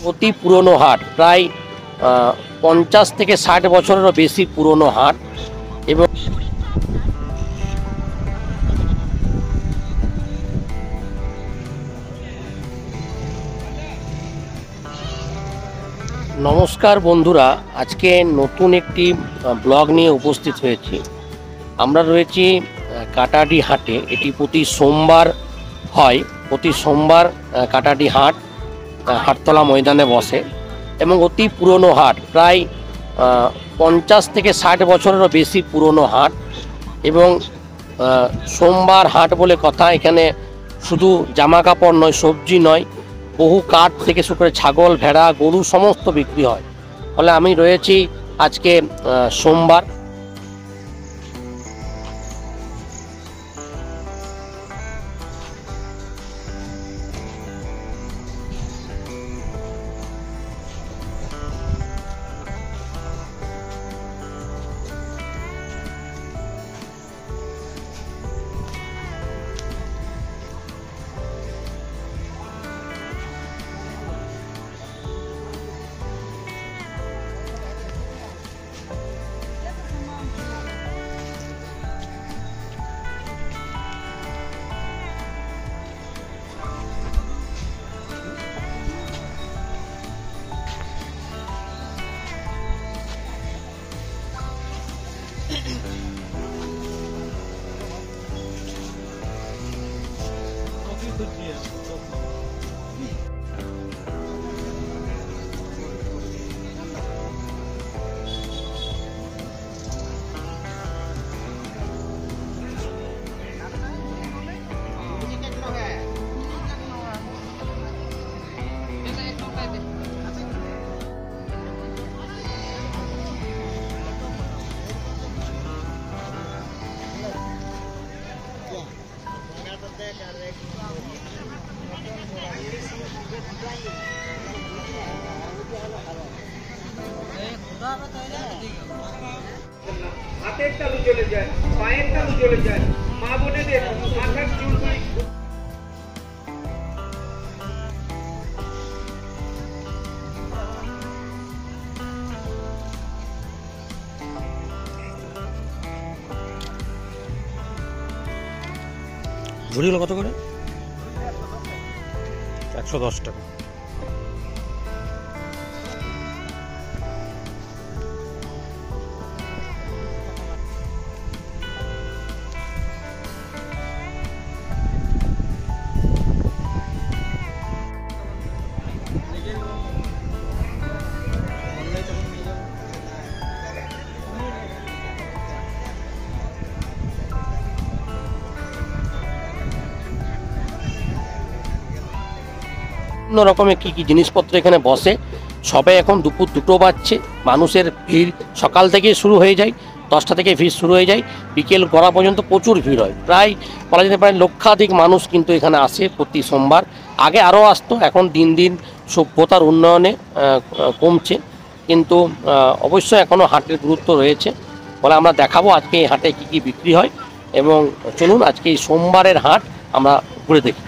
অতি পুরনো হাট, প্রায় 50 থেকে 60 বছরেরও বেশি পুরনো হাট। এবং নমস্কার বন্ধুরা, আজকে নতুন একটি ব্লগ নিয়ে উপস্থিত হয়েছি। আমরা রয়েছি কাটাডি হাটে। এটি প্রতি সোমবার হয়, প্রতি সোমবার কাটাডি হাট হাটতলা ময়দানে বসে এবং অতি পুরনো হাট, প্রায় 50 থেকে 60 বছরেরও বেশি পুরনো হাট। এবং সোমবার হাট বলে কথা, এখানে শুধু জামা কাপড় নয়, সবজি নয়, বহু কাঠ থেকে শুরু করে ছাগল, ভেড়া, গরু সমস্ত বিক্রি হয়। ফলে আমি রয়েছি আজকে সোমবার। হাতের তালু চলে যায়, পায়ের তালু চলে যায়, মা বোনেদের মাথার চুলগুলি ঝুড়িগুলো কত করে? 110 টাকা। বিভিন্ন রকমের কী কী জিনিসপত্র এখানে বসে। সবে এখন দুপুর 2টো বাজছে, মানুষের ভিড় সকাল থেকে শুরু হয়ে যায়, 10টা থেকে ভিড় শুরু হয়ে যায়, বিকেল গড়া পর্যন্ত প্রচুর ভিড় হয়। প্রায় বলা যেতে পারে লক্ষাধিক মানুষ কিন্তু এখানে আসে প্রতি সোমবার। আগে আরও আসতো, এখন দিন দিন সভ্যতার উন্নয়নে কমছে, কিন্তু অবশ্যই এখনও হাটের গুরুত্ব রয়েছে। ফলে আমরা দেখাবো আজকে এই হাটে কী কী বিক্রি হয়। এবং চলুন আজকে এই সোমবারের হাট আমরা ঘুরে দেখি।